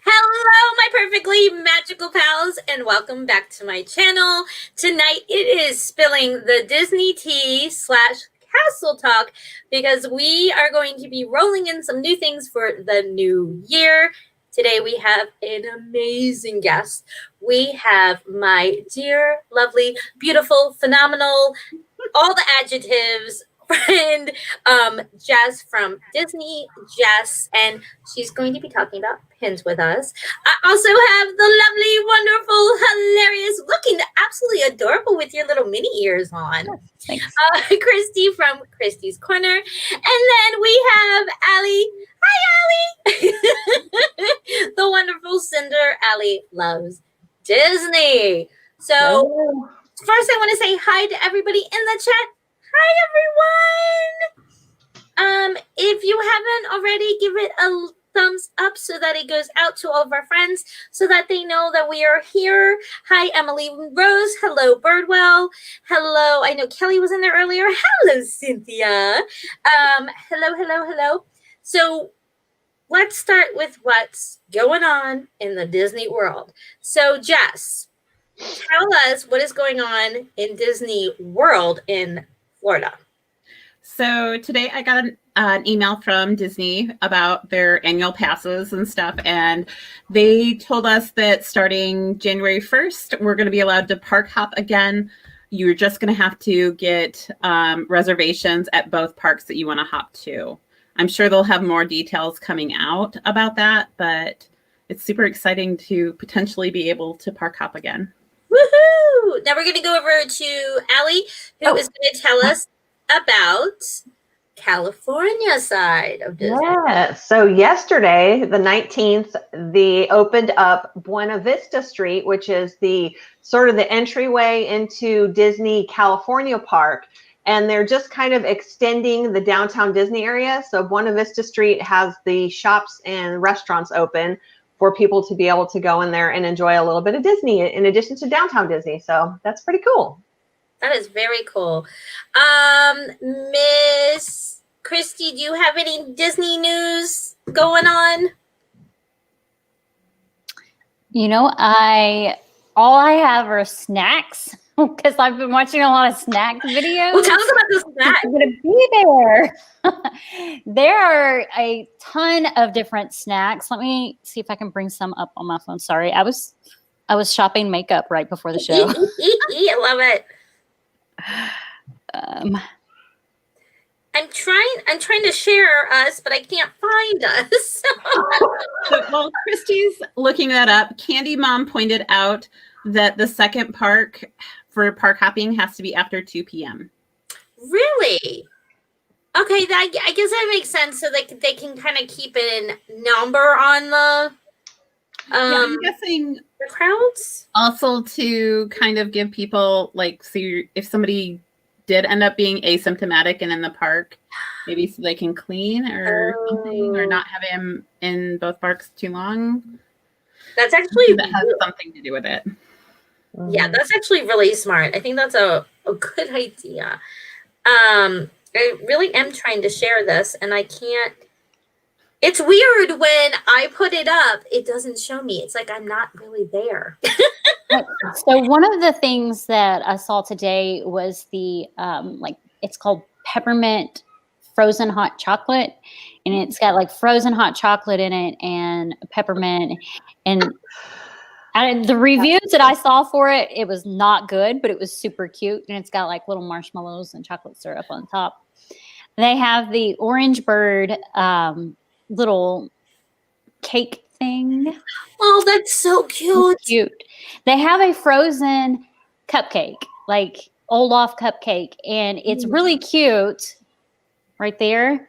Hello, my perfectly magical pals, and welcome back to my channel. Tonight it is spilling the Disney tea slash castle talk because we are going to be rolling in some new things for the new year. Today we have an amazing guest. We have my dear, lovely, beautiful, phenomenal, all the adjectives friend, Jess from Disney, Jess, and she's going to be talking about pins with us. I also have the lovely, wonderful, hilarious, looking absolutely adorable with your little mini ears on. Thanks. Christy from Christy's Corner. And then we have Allie. Hi, Allie. The wonderful Cinder. Allie loves Disney. So, first I want to say hi to everybody in the chat. Hi, everyone. If you haven't already, give it a thumbs up so that it goes out to all of our friends so that they know that we are here. Hi, Emily Rose. Hello, Birdwell. Hello. I know Kelly was in there earlier. Hello, Cynthia. Hello. So let's start with what's going on in the Disney world. So, Jess, tell us what is going on in Disney World in Florida. So today I got an email from Disney about their annual passes and stuff, and they told us that starting January 1st, we're going to be allowed to park hop again. You're just going to have to get reservations at both parks that you want to hop to. I'm sure they'll have more details coming out about that, but it's super exciting to potentially be able to park hop again. Woohoo! Now we're going to go over to Allie, who is going to tell us about California side of Disney. Yeah. So yesterday, the 19th, they opened up Buena Vista Street, which is the sort of the entryway into Disney California Park. And they're just kind of extending the downtown Disney area. So Buena Vista Street has the shops and restaurants open for people to be able to go in there and enjoy a little bit of Disney in addition to downtown Disney. So that's pretty cool. That is very cool. Miss Christy, do you have any Disney news going on? You know, all I have are snacks because I've been watching a lot of snack videos. Well, tell us about the snacks. I'm going to be there. There are a ton of different snacks. Let me see if I can bring some up on my phone. Sorry, I was shopping makeup right before the show. I love it. I'm trying to share us, but I can't find us. So while Christy's looking that up, Candy Mom pointed out that the second park for park hopping has to be after 2 p.m. Really? Okay, I guess that makes sense. So they can kind of keep a number on the yeah, I'm guessing the crowds. Also to kind of give people if somebody did end up being asymptomatic and in the park, maybe so they can clean or something, or not have him in both parks too long. That has something to do with it. Yeah, that's actually really smart. I think that's a good idea. I really am trying to share this and I can't. It's weird when I put it up, it doesn't show me. It's like I'm not really there. So one of the things that I saw today was the it's called peppermint frozen hot chocolate, and it's got like frozen hot chocolate in it and peppermint. And the reviews that I saw for it, it was not good, but it was super cute, and it's got like little marshmallows and chocolate syrup on top. They have the orange bird little cake thing. Oh, that's so cute. It's cute. They have a frozen cupcake, like Olaf cupcake, and it's really cute right there.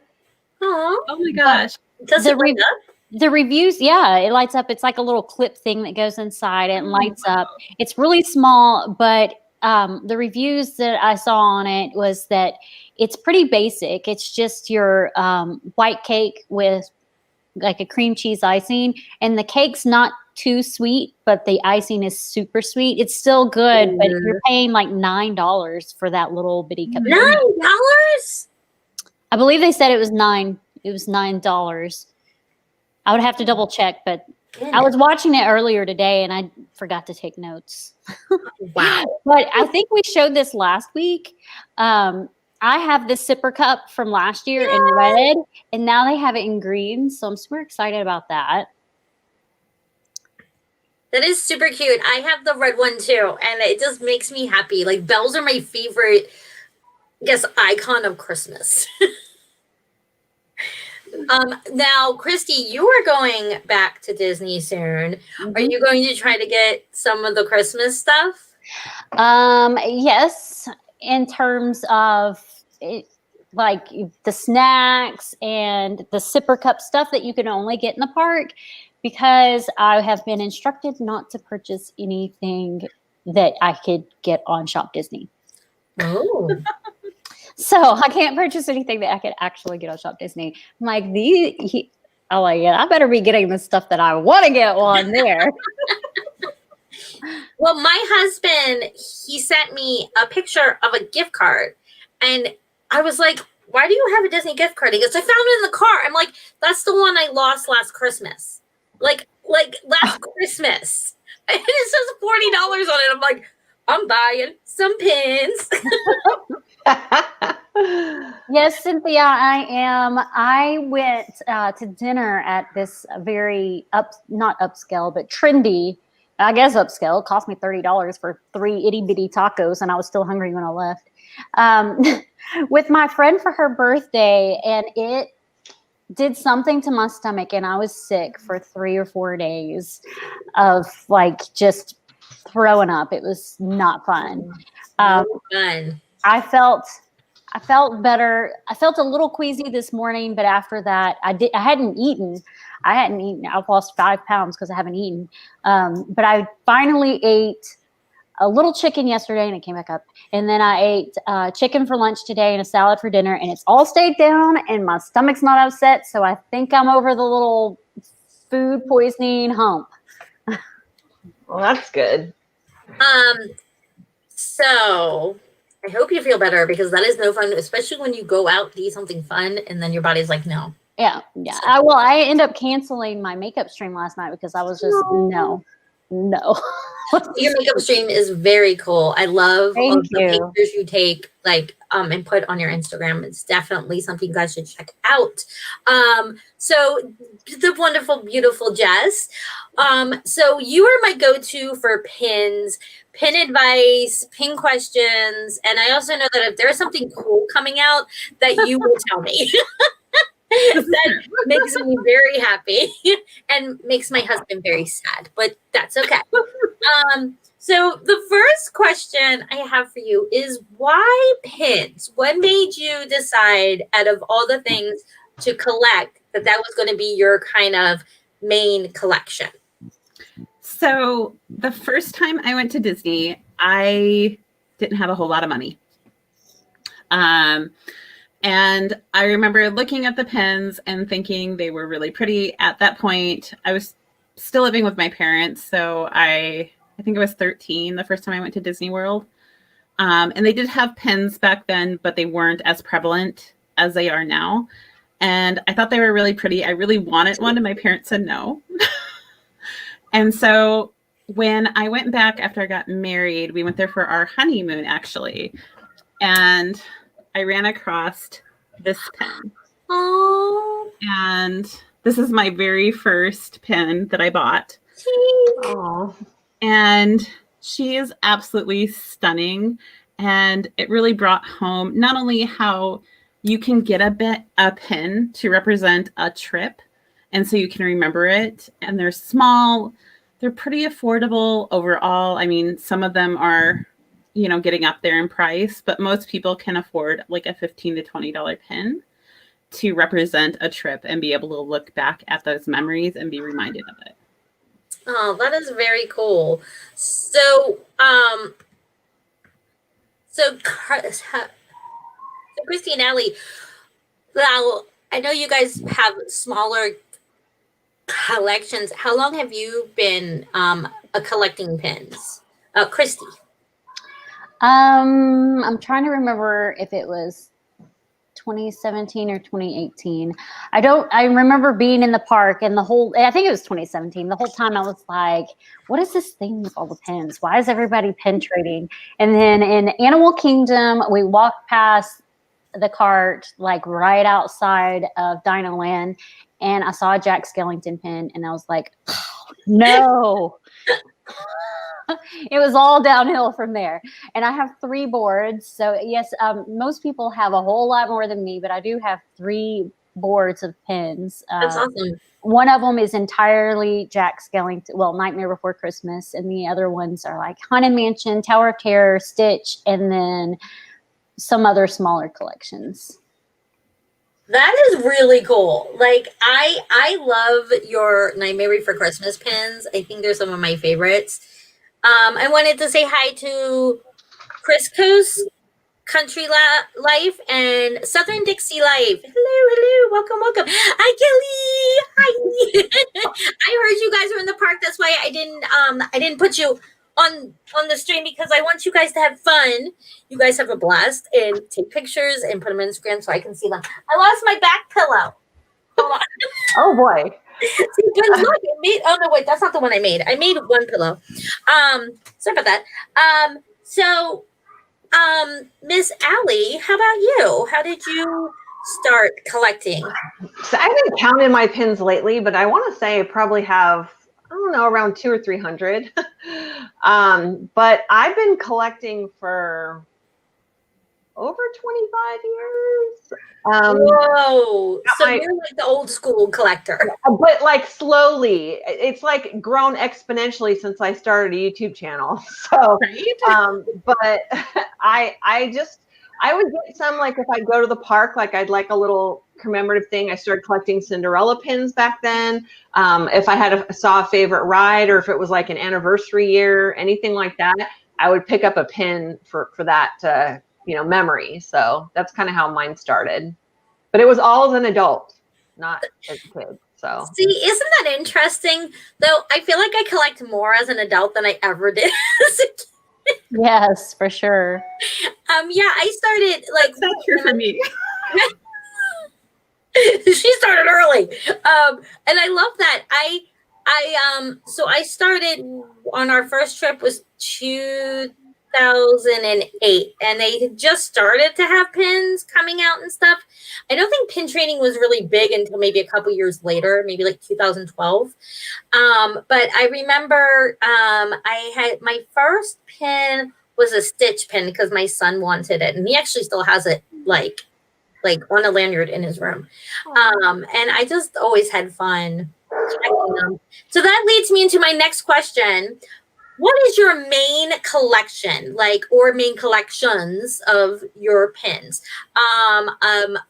Oh my gosh. Does it light up? The reviews, yeah, it lights up. It's like a little clip thing that goes inside it and lights up. It's really small, but the reviews that I saw on it was that it's pretty basic. It's just your white cake with like a cream cheese icing, and the cake's not too sweet, but the icing is super sweet. It's still good, but you're paying like $9 for that little bitty cup. $9? I believe they said it was $9. It was $9. I would have to double check, but goodness. I was watching it earlier today and I forgot to take notes. Wow. But I think we showed this last week. I have this sipper cup from last year in red, and now they have it in green. So I'm super excited about that. That is super cute. I have the red one too, and it just makes me happy. Like bells are my favorite, I guess, icon of Christmas. Now, Christy, you are going back to Disney soon. Are you going to try to get some of the Christmas stuff? Yes, in terms of it, like the snacks and the sipper cup stuff that you can only get in the park, because I have been instructed not to purchase anything that I could get on Shop Disney. Oh. So I can't purchase anything that I could actually get on Shop Disney. I'm like, I'm like, yeah, I better be getting the stuff that I want to get on there. Well, my husband, he sent me a picture of a gift card, and I was like, why do you have a Disney gift card? He goes, I found it in the car. I'm like, that's the one I lost last Christmas. Like last Christmas. And it says $40 on it. I'm like, I'm buying some pins. Yes, Cynthia, I am. I went to dinner at this very not upscale, but trendy, I guess upscale. It cost me $30 for 3 itty bitty tacos, and I was still hungry when I left. With my friend for her birthday, and it did something to my stomach, and I was sick for 3 or 4 days of like just throwing up. It was not fun. Fun. I felt better. I felt a little queasy this morning, but after that, I hadn't eaten. I've lost 5 pounds because I haven't eaten. But I finally ate a little chicken yesterday, and it came back up. And then I ate chicken for lunch today and a salad for dinner, and it's all stayed down, and my stomach's not upset. So I think I'm over the little food poisoning hump. Well, that's good. So I hope you feel better, because that is no fun, especially when you go out to eat something fun and then your body's like, no. Yeah. I ended up canceling my makeup stream last night because I was just no. Your makeup stream is very cool. I love all the pictures you take, like, and put on your Instagram. It's definitely something you guys should check out. So the wonderful, beautiful Jess. So you are my go-to for pins, pin advice, pin questions, and I also know that if there's something cool coming out, that you will tell me. That makes me very happy and makes my husband very sad, but that's okay. So the first question I have for you is, why pins? What made you decide, out of all the things to collect, that was going to be your kind of main collection? So the first time I went to Disney, I didn't have a whole lot of money. And I remember looking at the pins and thinking they were really pretty. At that point, I was still living with my parents. So I think I was 13 the first time I went to Disney World. And they did have pins back then, but they weren't as prevalent as they are now. And I thought they were really pretty. I really wanted one, and my parents said no. And so when I went back after I got married, we went there for our honeymoon, actually. And I ran across this pin. Oh. And this is my very first pin that I bought. Oh. And she is absolutely stunning. And it really brought home not only how you can get a pin to represent a trip, and so you can remember it. And they're small. They're pretty affordable overall. I mean, some of them are, getting up there in price, but most people can afford like a $15 to $20 pin to represent a trip and be able to look back at those memories and be reminded of it. Oh, that is very cool. So Christy and Allie, now I know you guys have smaller collections. How long have you been collecting pins? Christy. I'm trying to remember if it was 2017 or 2018. I remember being in the park and I think it was 2017. The whole time I was like, what is this thing with all the pins? Why is everybody pin trading? And then in Animal Kingdom, we walked past the cart, like right outside of Dino Land, and I saw a Jack Skellington pin, and I was like, oh, no. It was all downhill from there. And I have 3 boards. So yes, most people have a whole lot more than me, but I do have 3 boards of pins. That's awesome. One of them is entirely Jack Skellington, well, Nightmare Before Christmas. And the other ones are like Haunted Mansion, Tower of Terror, Stitch, and then some other smaller collections. That is really cool. Like I love your Nightmare Before Christmas pins. I think they're some of my favorites. I wanted to say hi to Crisco's Country Life and Southern Dixie Life. Hello, welcome. Hi, Kelly. Hi. I heard you guys were in the park. That's why I didn't put you on the stream, because I want you guys to have fun. You guys have a blast and take pictures and put them on Instagram so I can see them. I lost my back pillow. Hold on. Oh boy. See, but look, oh no, wait, that's not the one I made. I made one pillow. Sorry about that. So Miss Allie, how about you? How did you start collecting? So I haven't counted my pins lately, but I want to say I probably have, I don't know, around 200 or 300. But I've been collecting for over 25 years. Whoa. So you're like the old school collector. But like slowly. It's like grown exponentially since I started a YouTube channel. So but I would get some, like if I go to the park, like I'd like a little commemorative thing. I started collecting Cinderella pins back then. If I saw a favorite ride, or if it was like an anniversary year, anything like that, I would pick up a pin for that memory. So that's kind of how mine started. But it was all as an adult, not as a kid. So see, isn't that interesting? Though I feel like I collect more as an adult than I ever did as a kid. Yes, for sure. Yeah, I started like that's not true for me. She started early. And I love that. So I started on our first trip was 2008, and they had just started to have pins coming out and stuff. I don't think pin trading was really big until maybe a couple years later, maybe like 2012. But I remember I had my first pin was a Stitch pin because my son wanted it, and he actually still has it like on a lanyard in his room. And I just always had fun collecting them. So that leads me into my next question. What is your main collection, or main collections of your pins?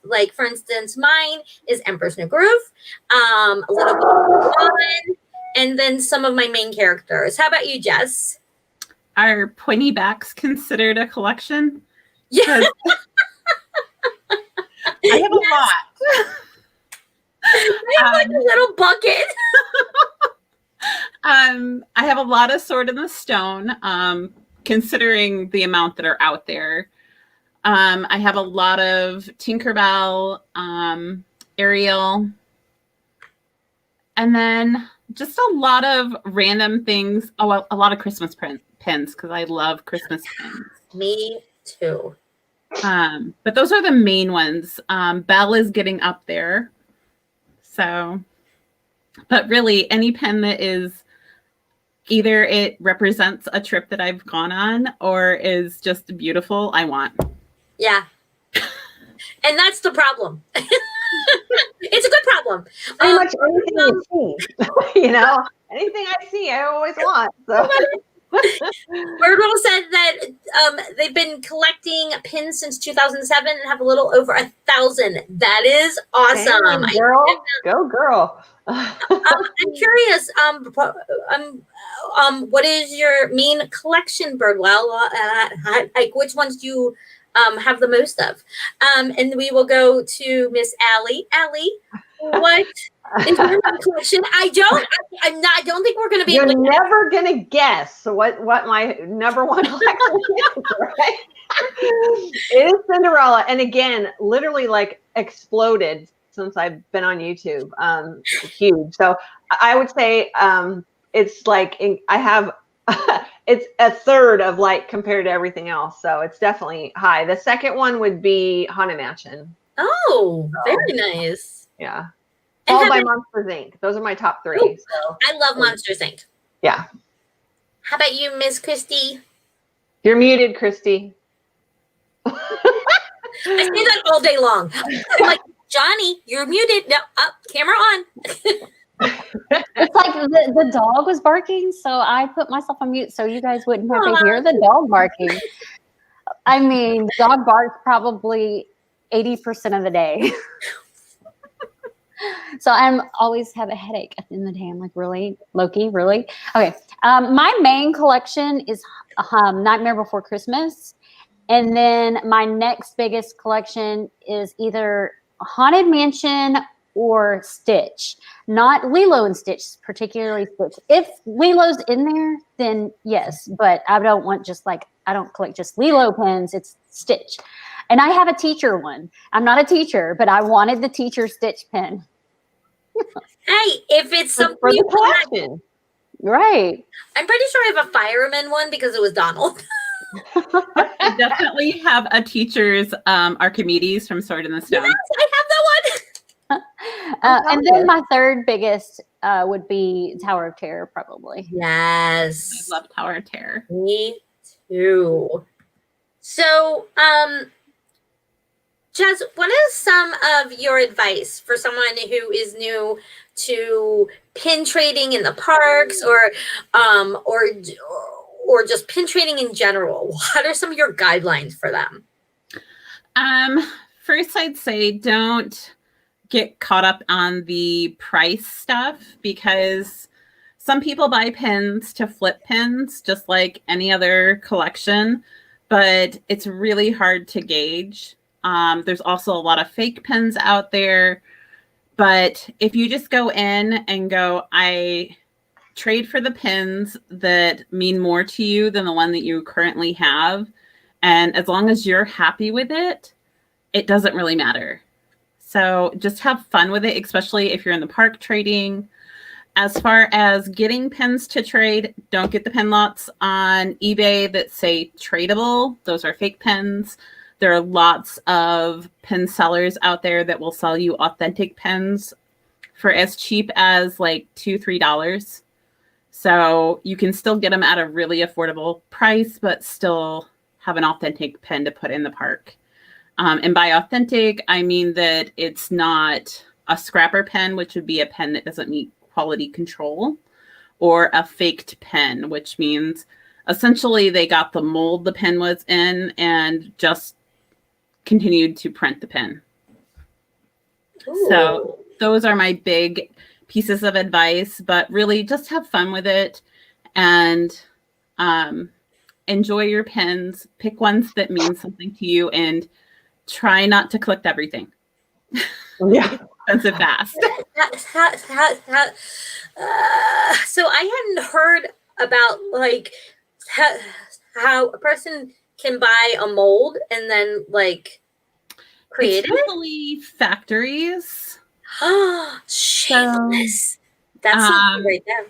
Like for instance, mine is Emperor's New Groove, a little bit of fun, and then some of my main characters. How about you, Jess? Are pointy backs considered a collection? Yeah. I have a lot. I have like a little bucket. I have a lot of Sword in the Stone, considering the amount that are out there. I have a lot of Tinkerbell, Ariel, and then just a lot of random things. Oh, a lot of Christmas pins, because I love Christmas pins. Me too. But those are the main ones. Belle is getting up there. So, but really any pen that is either it represents a trip that I've gone on or is just beautiful, I want. Yeah. And that's the problem. It's a good problem. Pretty much anything you see, anything I see, I always want. So. Birdwell said that they've been collecting pins since 2007 and have a little over 1,000. That is awesome. Damn, girl. Go girl. I'm curious. What is your main collection, Birdwell? Like which ones do you have the most of? And we will go to Miss Allie. Allie, what Is there a collection? I don't think we're going to be You're able to. never gonna guess what my number one collection is, right? It is Cinderella, and again, literally like exploded since I've been on YouTube. Huge. So I would say it's like I have it's a third of like compared to everything else. So it's definitely high. The second one would be Haunted Mansion. Oh, very nice. Yeah. And Followed by how about- Monsters Inc. Those are my top three. Ooh. So I love Monsters Inc. yeah. How about you, Miss Christy? You're muted, Christy. I say that all day long. I'm like, Johnny, you're muted. No, up, camera on. It's like the dog was barking, so I put myself on mute so you guys wouldn't have to hear the dog barking. I mean, the dog barks probably 80% of the day. So I'm always have a headache at the end of the day. I'm like, really, Loki, really? Okay. My main collection is Nightmare Before Christmas. And then my next biggest collection is either Haunted Mansion or Stitch. Not Lilo and Stitch, particularly Stitch. If Lilo's in there, then yes. But I don't want I don't collect just Lilo pens. It's Stitch. And I have a teacher one. I'm not a teacher, but I wanted the teacher Stitch pen. Hey, if it's something For you the collection. Right. I'm pretty sure I have a fireman one because it was Donald. I definitely have a teacher's Archimedes from Sword in the Stone. Yes, I have that one. And then my third biggest would be Tower of Terror, probably. Yes. I love Tower of Terror. Me too. So, Jess, what is some of your advice for someone who is new to pin trading in the parks or just pin trading in general? What are some of your guidelines for them? First, I'd say don't get caught up on the price stuff because some people buy pins to flip pins, just like any other collection, but it's really hard to gauge. There's also a lot of fake pins out there, but if you just go in and go, I trade for the pins that mean more to you than the one that you currently have, and as long as you're happy with it, it doesn't really matter. So just have fun with it, especially if you're in the park trading. As far as getting pins to trade, don't get the pin lots on eBay that say tradable. Those are fake pins. There are lots of pin sellers out there that will sell you authentic pins for as cheap as like $2-3. So you can still get them at a really affordable price, but still have an authentic pin to put in the park. And by authentic, I mean that it's not a scrapper pen, which would be a pen that doesn't meet quality control, or a faked pen, which means essentially they got the mold the pen was in and just continued to print the pen. Ooh. So those are my big pieces of advice, but really just have fun with it and enjoy your pens. Pick ones that mean something to you and try not to collect everything. Yeah. Expensive fast. So I hadn't heard about like how a person can buy a mold and then like create it's usually factories. Shameless. That's something right there.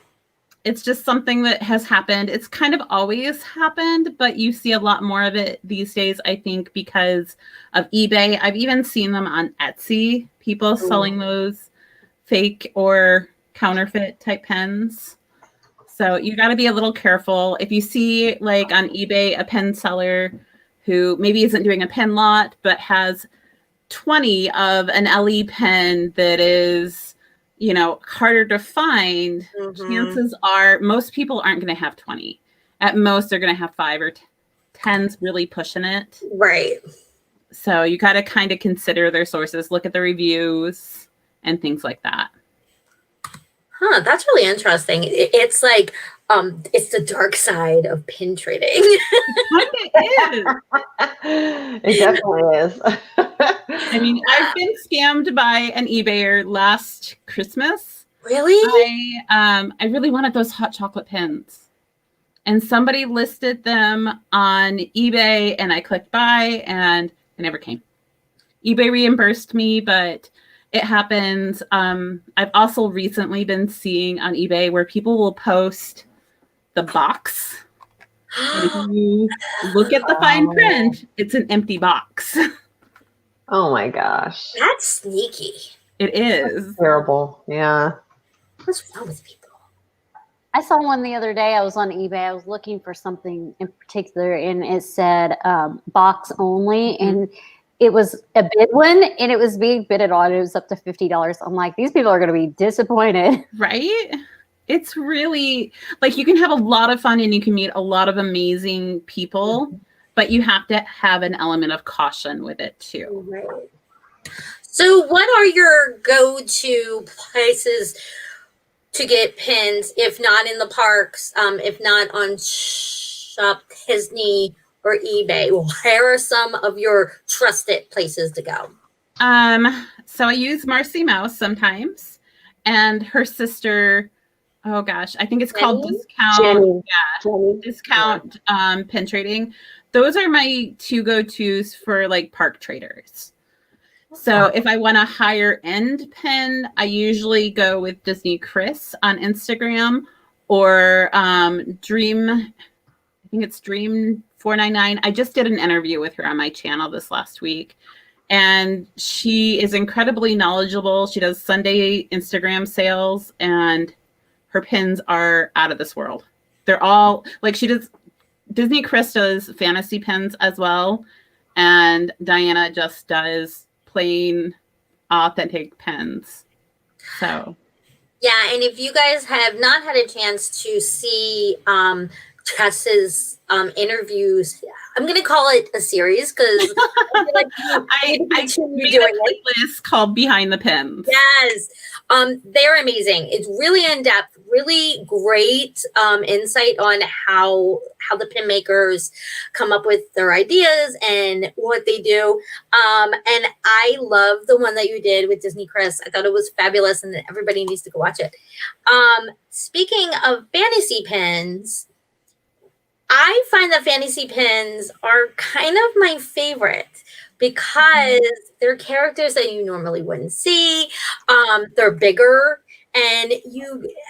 It's just something that has happened. It's kind of always happened, but you see a lot more of it these days, I think, because of eBay. I've even seen them on Etsy, people selling those fake or counterfeit type pens. So you got to be a little careful. If you see like on eBay a pen seller who maybe isn't doing a pen lot, but has 20 of an LE pen that is, you know, harder to find, chances are most people aren't going to have 20. At most, they're going to have 5 or 10's really pushing it. Right. So you got to kind of consider their sources, look at the reviews and things like that. Huh, that's really interesting. It's like it's the dark side of pin trading. It is. It definitely is. I mean, I've been scammed by an eBayer last Christmas. Really? I really wanted those hot chocolate pins, and somebody listed them on eBay, and I clicked buy, and it never came. eBay reimbursed me, but it happens. I've also recently been seeing on eBay where people will post the box. And if you look at the fine print, it's an empty box. Oh my gosh. That's sneaky. It is. Terrible. Yeah. What's wrong with people? I saw one the other day. I was on eBay. I was looking for something in particular, and it said box only. And it was a bid one, and it was being bidded on. It was up to $50. I'm like, these people are going to be disappointed. Right? It's really like you can have a lot of fun and you can meet a lot of amazing people, but you have to have an element of caution with it too. Right. So what are your go-to places to get pins, if not in the parks, if not on Shop Dizney or eBay? Where are some of your trusted places to go? So I use Marcy Mouse sometimes, and her sister, oh gosh, I think it's called Discount. Jenny. Discount pin trading. Those are my two go-tos for like park traders. So if I want a higher end pin, I usually go with Disney Chris on Instagram or Dream. I think it's Dream 499. I just did an interview with her on my channel this last week, and she is incredibly knowledgeable. She does Sunday Instagram sales, and her pins are out of this world. They're all like she does. Disney Chris does fantasy pins as well, and Diana just does plain authentic pins. So yeah, and if you guys have not had a chance to see Jess's interviews, I'm gonna call it a series because I made a playlist called Behind the Pins. Yes, they're amazing. It's really in depth, really great insight on how the pin makers come up with their ideas and what they do. And I love the one that you did with Disney Chris. I thought it was fabulous, and everybody needs to go watch it. Speaking of fantasy pins, I find that fantasy pins are kind of my favorite because they're characters that you normally wouldn't see. They're bigger, and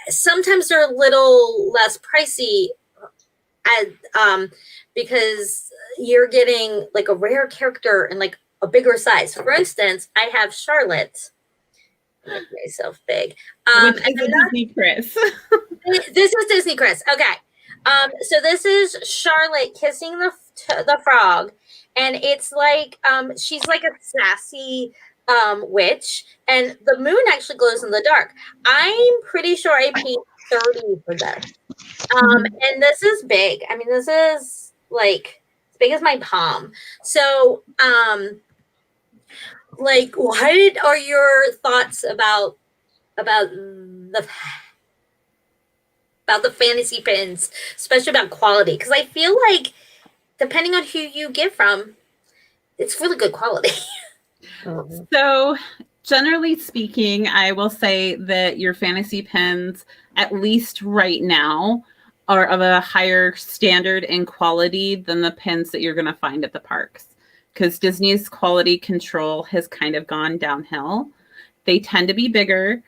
sometimes they're a little less pricey because you're getting like a rare character in like a bigger size. For instance, I have Charlotte. Make myself big. Which is Disney Chris. This is Disney Chris. Okay. So this is Charlotte kissing the frog, and it's like she's like a sassy witch, and the moon actually glows in the dark. I'm pretty sure I paid $30 for this. And this is big. I mean, this is like as big as my palm. So like what are your thoughts about the fantasy pins, especially about quality? Because I feel like depending on who you get from, it's really good quality. So generally speaking, I will say that your fantasy pins, at least right now, are of a higher standard and quality than the pins that you're going to find at the parks. Because Disney's quality control has kind of gone downhill. They tend to be bigger.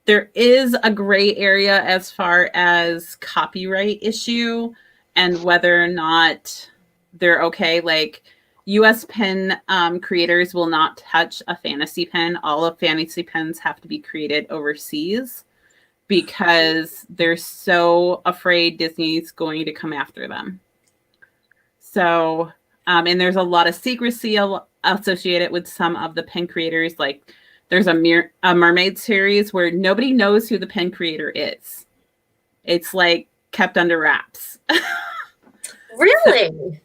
There is a gray area as far as copyright issue and whether or not they're okay. Like US pin creators will not touch a fantasy pin. All of fantasy pins have to be created overseas because they're so afraid Disney's going to come after them. So, and there's a lot of secrecy associated with some of the pin creators. Like there's a mermaid series where nobody knows who the pin creator is. It's like kept under wraps. Really?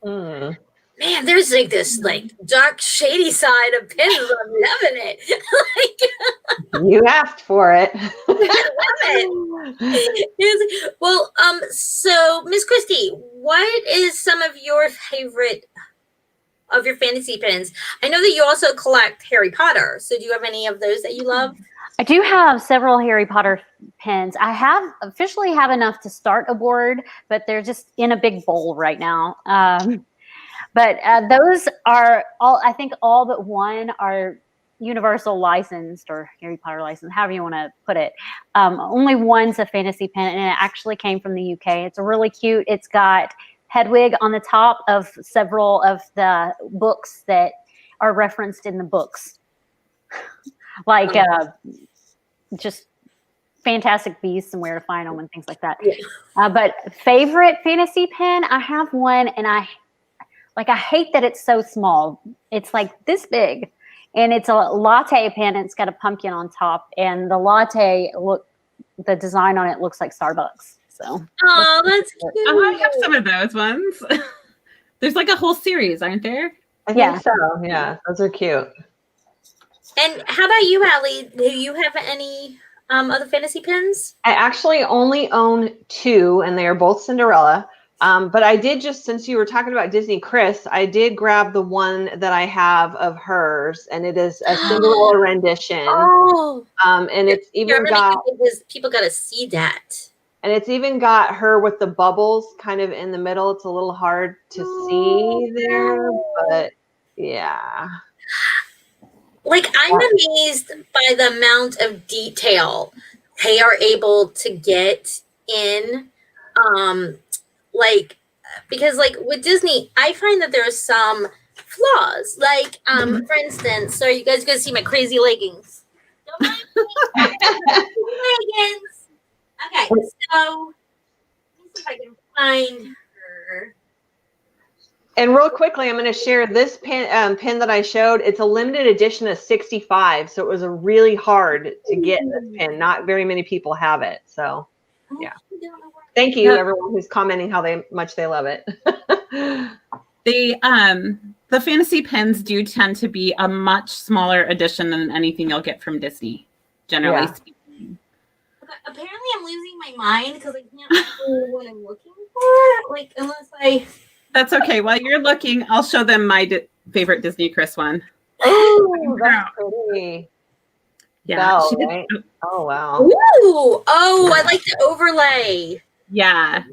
So, man, there's like this like dark, shady side of pins. I'm loving it. You asked for it. Well, so Miss Christie, what is some of your favorite of your fantasy pins? I know that you also collect Harry Potter. So do you have any of those that you love? I do have several Harry Potter pins. I have officially have enough to start a board, but they're just in a big bowl right now. But those are all, I think all but one are universal licensed or Harry Potter licensed, however you want to put it. Only one's a fantasy pin, and it actually came from the UK. It's really cute. It's got Hedwig on the top of several of the books that are referenced in the books. Like just Fantastic Beasts and Where to Find Them and things like that. Yeah. But favorite fantasy pen, I have one, and I hate that it's so small. It's like this big, and it's a latte pen, and it's got a pumpkin on top, and the design on it looks like Starbucks. So. Oh, that's cute. Oh, I have some of those ones. There's like a whole series, aren't there? I think so. Yeah, those are cute. And how about you, Allie? Do you have any other fantasy pins? I actually only own 2, and they are both Cinderella. But I did just, since you were talking about Disney Chris, I did grab the one that I have of hers, and it is a Cinderella rendition. Oh, and it's even got people got to see that. And it's even got her with the bubbles kind of in the middle. It's a little hard to see there, but yeah. Like, I'm amazed by the amount of detail they are able to get in. Because like with Disney, I find that there are some flaws. Like, for instance, so you guys gonna see my crazy leggings. Don't mind me. Leggings. Okay, so let me see if I can find her. And real quickly, I'm going to share this pin that I showed. It's a limited edition of 65, so it was really hard to get this pin. Not very many people have it, so yeah. Thank you, everyone who's commenting how much they love it. The fantasy pins do tend to be a much smaller edition than anything you'll get from Disney, generally speaking. Apparently, I'm losing my mind because I can't know what I'm looking for. Like, unless I. That's okay. While you're looking, I'll show them my favorite Disney Chris one. Oh, that's pretty. Yeah. Belle, right? Oh, wow. Ooh. Oh, I like the overlay. Yeah.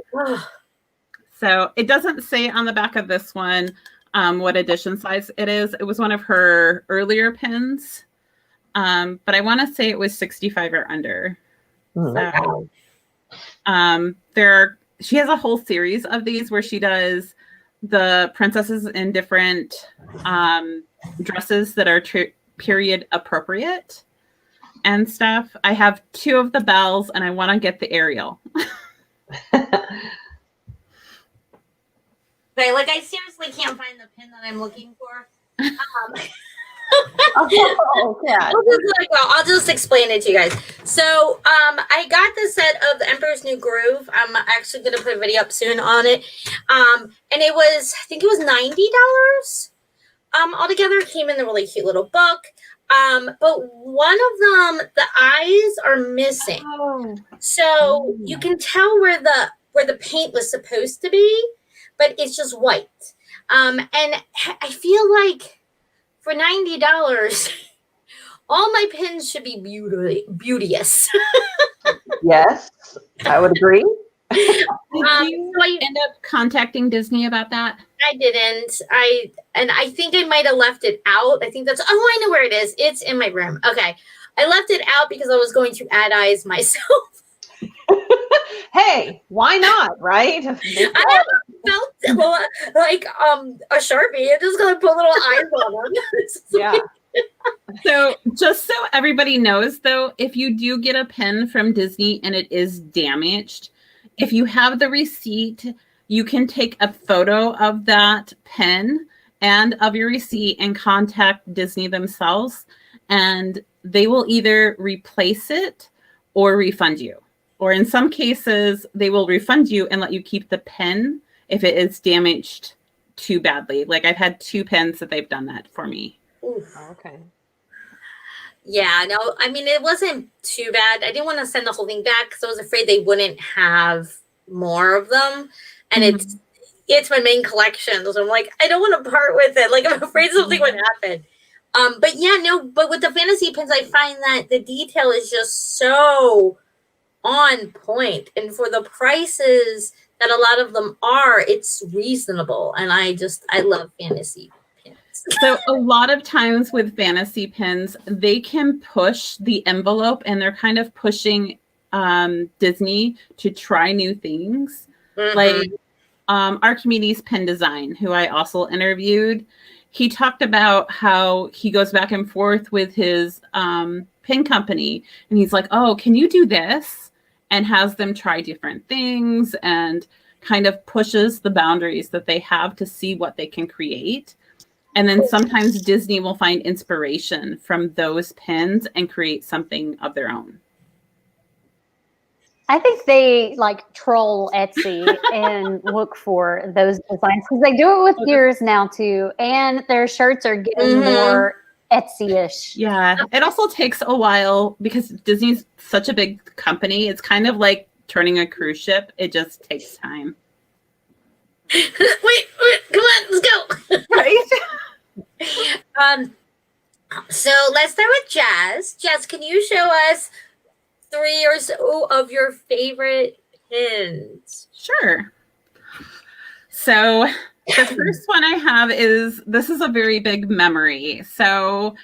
So it doesn't say on the back of this one what edition size it is. It was one of her earlier pins. But I want to say it was 65 or under. So she has a whole series of these where she does the princesses in different dresses that are period appropriate and stuff. I have 2 of the Bells, and I want to get the Ariel. Okay, like I seriously can't find the pin that I'm looking for. I'll just explain it to you guys. So I got the set of the Emperor's New Groove. I'm actually going to put a video up soon on it. And it was, I think it was $90 altogether. It came in a really cute little book. But one of them, the eyes are missing. So you can tell where the paint was supposed to be, but it's just white. And I feel like for $90, all my pins should be beauteous. Yes, I would agree. Did you end up contacting Disney about that? I didn't. I think I might have left it out. I think that's. Oh, I know where it is. It's in my room. Okay, I left it out because I was going to add eyes myself. Hey, why not? Right? I felt like a Sharpie. I'm just gonna put little eyes on them. Yeah. So just so everybody knows, though, if you do get a pen from Disney and it is damaged, if you have the receipt, you can take a photo of that pen and of your receipt and contact Disney themselves, and they will either replace it or refund you. Or in some cases, they will refund you and let you keep the pen if it is damaged too badly. Like I've had 2 pins that they've done that for me. Oof. Oh, okay. Yeah, no, I mean, it wasn't too bad. I didn't want to send the whole thing back because I was afraid they wouldn't have more of them. And it's my main collection. So I'm like, I don't want to part with it. Like, I'm afraid something would happen. But yeah, no, but with the fantasy pins, I find that the detail is just so on point. And for the prices that a lot of them are, it's reasonable. And I love fantasy pins. So a lot of times with fantasy pins, they can push the envelope and they're kind of pushing Dizney to try new things. Like Archimedes Pin Design, who I also interviewed, he talked about how he goes back and forth with his pin company. And he's like, oh, can you do this? And has them try different things and kind of pushes the boundaries that they have to see what they can create. And then sometimes Dizney will find inspiration from those pins and create something of their own. I think they like troll Etsy and look for those designs because they do it with yours now too. And their shirts are getting more Etsy-ish. Yeah. It also takes a while because Disney's such a big company. It's kind of like turning a cruise ship. It just takes time. wait, come on, let's go. Right? So let's start with Jess. Jess, can you show us 3 or so of your favorite pins? Sure. So the first one I have is, this is a very big memory. So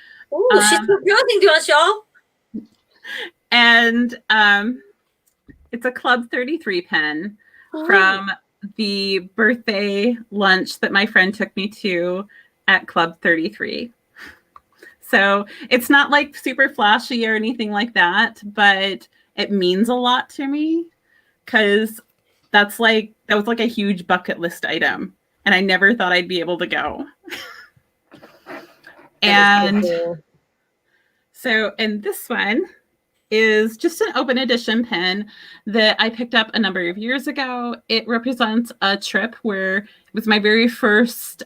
she's proposing to us, y'all. And it's a Club 33 pin from the birthday lunch that my friend took me to at Club 33. So it's not like super flashy or anything like that, but it means a lot to me because that was like a huge bucket list item. And I never thought I'd be able to go. And so, and this one is just an open edition pin that I picked up a number of years ago. It represents a trip where it was my very first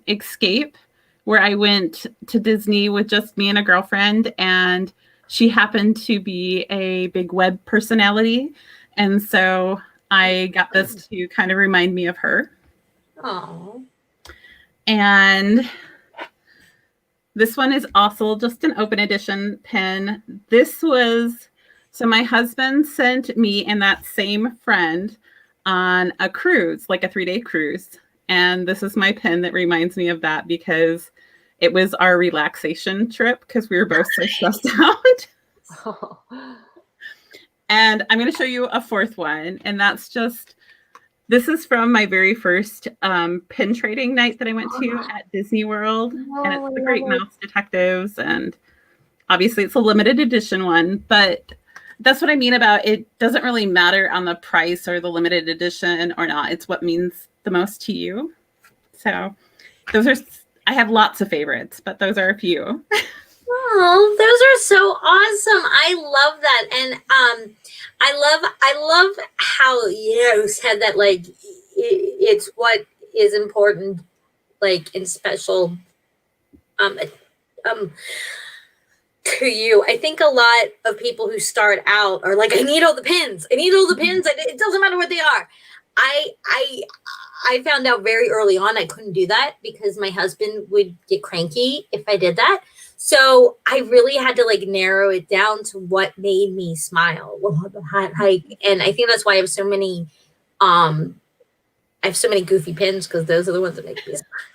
escape, where I went to Disney with just me and a girlfriend, and she happened to be a big web personality. And so I got this to kind of remind me of her. Oh. And this one is also just an open edition pin. This was, so my husband sent me and that same friend on a cruise, like a 3-day cruise. And this is my pin that reminds me of that because it was our relaxation trip because we were both so stressed out. And I'm going to show you a 4th one. And that's just, this is from my very first pin trading night that I went to at Disney World. And it's the Great Mouse Detectives. And obviously it's a limited edition one, but that's what I mean about it doesn't really matter on the price or the limited edition or not. It's what means the most to you. So those are, I have lots of favorites, but those are a few. Oh, those are so awesome. I love that. And I love how you said that, like, it's what is important, like, in special to you. I think a lot of people who start out are like, I need all the pins. I need all the pins. It doesn't matter what they are. I found out very early on I couldn't do that because my husband would get cranky if I did that. So I really had to like narrow it down to what made me smile. And I think that's why I have so many goofy pins, because those are the ones that make me smile.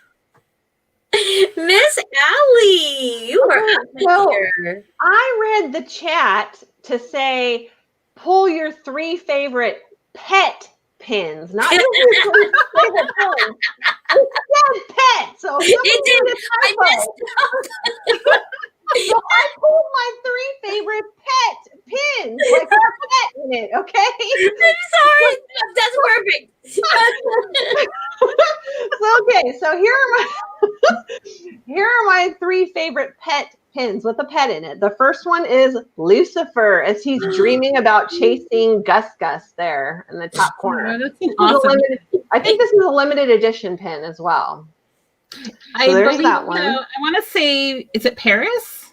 Miss Allie, you are here. I read the chat to say pull your 3 favorite pet pins, not your favorite pins. It said pet, so it did. I messed up. So I pulled my 3 favorite pet pins, like a pet in it. Okay. I'm sorry. That's perfect. So here are my 3 favorite pet pins with a pet in it. The first one is Lucifer, as he's dreaming about chasing Gus Gus there in the top corner. Oh, that's an awesome. I think this is a limited edition pin as well. I there's believe that so. one. I want to say, is it Paris?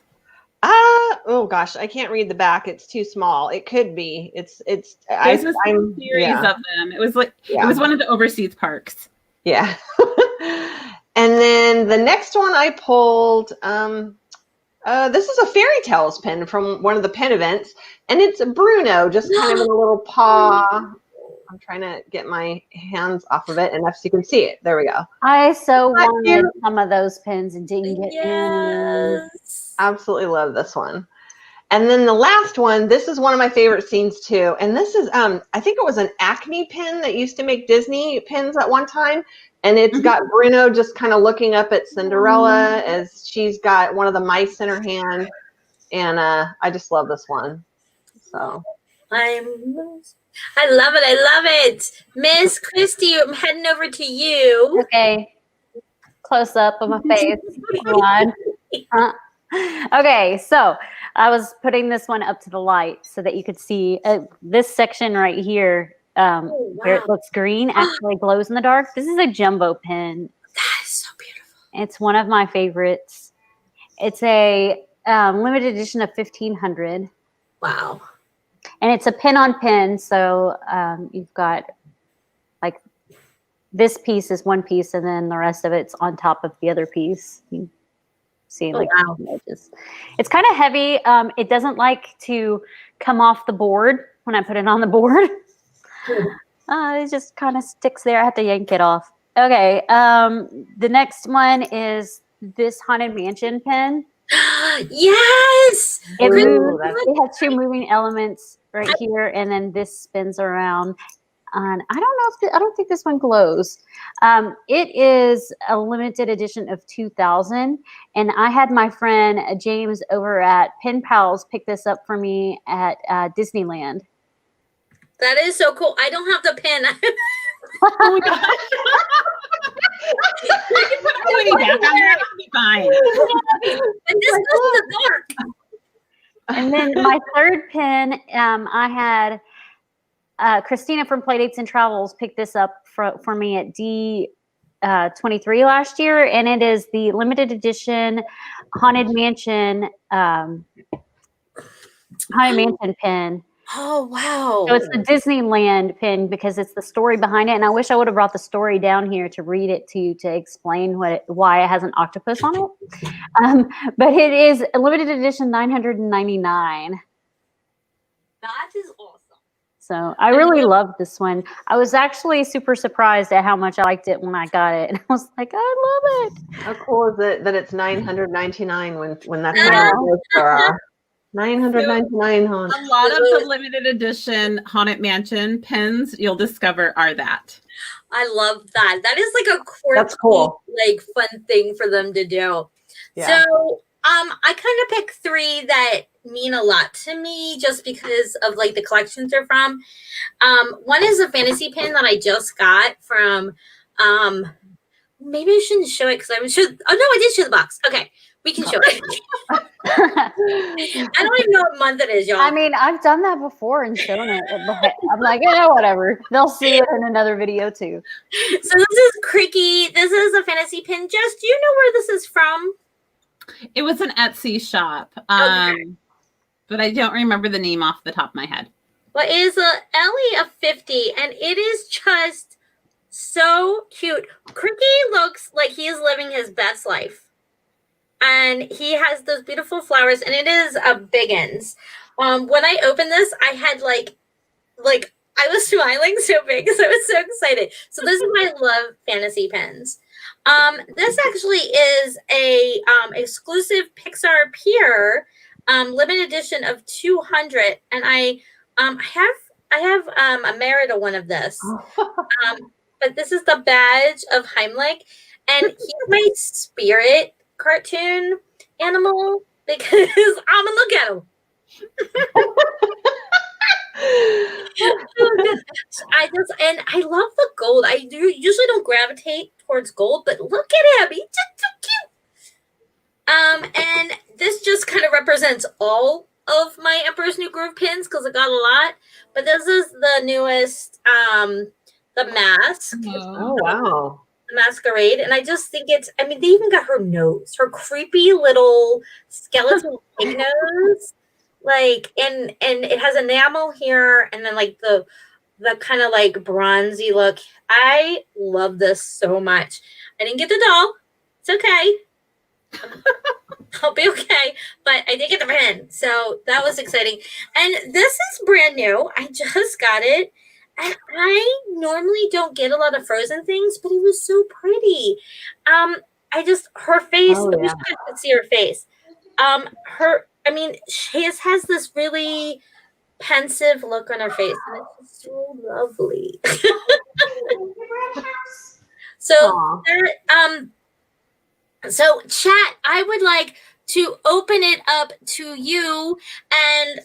Oh gosh, I can't read the back. It's too small. It could be. There's a I'm series yeah. of them. It was like Yeah. it was one of the overseas parks. Yeah. And then the next one I pulled, this is a fairy tales pin from one of the pin events, and it's Bruno, just kind of in a little paw. I'm trying to get my hands off of it enough so you can see it. There we go. I so Isn't that wanted cute? some of those pins and didn't get any. Yes. Absolutely love this one. And then the last one, this is one of my favorite scenes too. And this is, I think it was an Acme pin that used to make Disney pins at one time. And it's got Bruno just kind of looking up at Cinderella as she's got one of the mice in her hand. And I just love this one. So I love it. I love it. Miss Christy, I'm heading over to you. Okay. Close up of my face. Come on. Okay, so I was putting this one up to the light so that you could see this section right here where it looks green actually glows in the dark. This is a jumbo pin. That is so beautiful. It's one of my favorites. It's a limited edition of 1500. Wow. And it's a pin on pin. So you've got like this piece is one piece and then the rest of it's on top of the other piece. You see like edges. It's kind of heavy. It doesn't like to come off the board when I put it on the board. It just kind of sticks there. I have to yank it off. Okay. The next one is this Haunted Mansion pin. Yes. It moves. It has two moving elements right here, and then this spins around. And I don't think this one glows. It is a limited edition of 2000, and I had my friend James over at Pin Pals pick this up for me at Disneyland. That is so cool. I don't have the pin. Oh my gosh. I can put a wing back on there. It'll be fine. And this goes in the dark. And then my third pin, I had Christina from Playdates and Travels picked this up for me at D23 last year, and it is the limited edition Haunted Mansion pin. Oh, wow. So it's the Disneyland pin because it's the story behind it, and I wish I would have brought the story down here to read it to you to explain why it has an octopus on it. But it is a limited edition 999. That is awesome. So I really loved this one. I was actually super surprised at how much I liked it when I got it. And I was like, I love it. how cool is it that it's $999 when that's $999 A lot of the limited edition Haunted Mansion pins you'll discover are that. I love that. That is like a quirky, That's cool. like fun thing for them to do. Yeah. So I kind of picked three that mean a lot to me just because of like the collections they're from. One is a fantasy pin that I just got from maybe I shouldn't show it because I was oh no, I did show the box. Okay, we can show it. I don't even know what month it is, y'all. I mean, I've done that before and shown it. But I'm like, whatever. They'll see it in another video too. So this is Creaky. This is a fantasy pin. Jess, do you know where this is from? It was an Etsy shop, but I don't remember the name off the top of my head. Well, it is a Ellie of 50, and it is just so cute. Creaky looks like he is living his best life. And he has those beautiful flowers, and it is a biggins. When I opened this, I had like I was smiling so big because I was so excited. So this is my love fantasy pins. This actually is a exclusive Pixar Pier limited edition of 200, and I have a Merida one of this. But this is the badge of Heimlich, and he's my spirit cartoon animal because I'm gonna look at him. I love the gold. I usually don't gravitate towards gold, but look at him. He's just so cute. And this just kind of represents all of my Emperor's New Groove pins because I got a lot. But this is the newest the mask, Oh, wow. the masquerade, and I just think I mean, they even got her nose, her creepy little skeleton pig nose, like, and it has enamel here, and then like the kind of like bronzy look. I love this so much. I didn't get the doll. It's okay. I'll be okay. But I did get the pen. So that was exciting. And this is brand new. I just got it. And I normally don't get a lot of Frozen things, but it was so pretty. Her face, Oh, I wish yeah. you could see her face. She has this really pensive look on her face, and it's just so lovely. So chat, I would like to open it up to you, and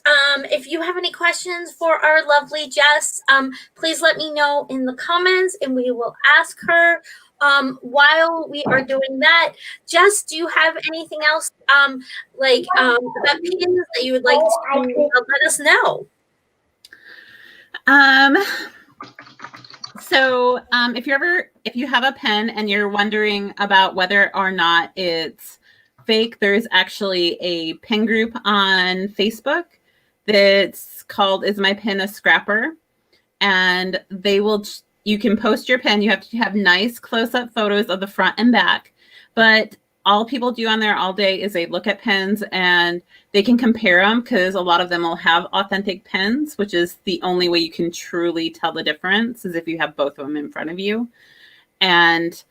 if you have any questions for our lovely Jess, please let me know in the comments, and we will ask her. While we are doing that, Jess, do you have anything else about pins that you would like to let us know? So if you have a pen and you're wondering about whether or not it's fake, there's actually a pen group on Facebook that's called "Is My Pen a Scrapper?" And you can post your pen. You have to have nice close-up photos of the front and back, but all people do on there all day is they look at pens and they can compare them, because a lot of them will have authentic pens, which is the only way you can truly tell the difference is if you have both of them in front of you. And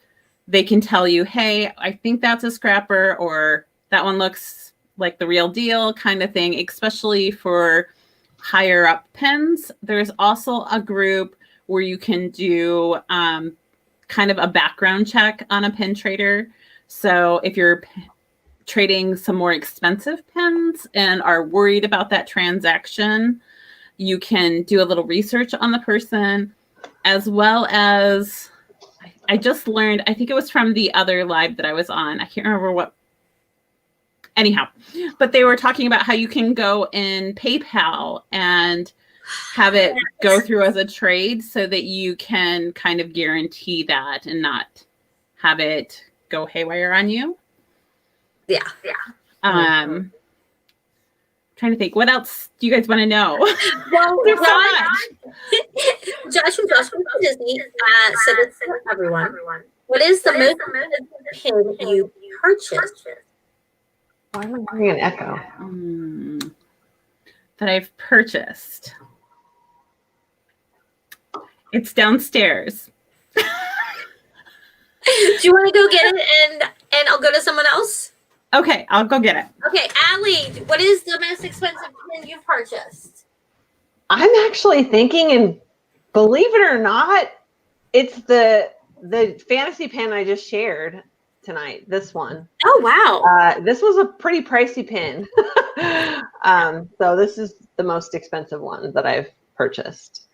they can tell you, hey, I think that's a scrapper, or that one looks like the real deal kind of thing, especially for higher up pens. There's also a group where you can do kind of a background check on a pen trader. So if you're trading some more expensive pens and are worried about that transaction, you can do a little research on the person, as well as I just learned, I think it was from the other live that I was on. I can't remember what. Anyhow, but they were talking about how you can go in PayPal and have it go through as a trade so that you can kind of guarantee that and not have it go haywire on you. Yeah. Trying to think, what else do you guys want to know? Well, There's so much. Josh from Disney said this to everyone. What is the most expensive pin you purchased? Why am I hearing an echo? That I've purchased. It's downstairs. Do you want to go get it and I'll go to someone else? Okay, I'll go get it. Okay, Allie, what is the most expensive pin you've purchased? I'm actually thinking, and believe it or not, it's the fantasy pen I just shared tonight. This one. Oh wow! This was a pretty pricey pen. So this is the most expensive one that I've purchased.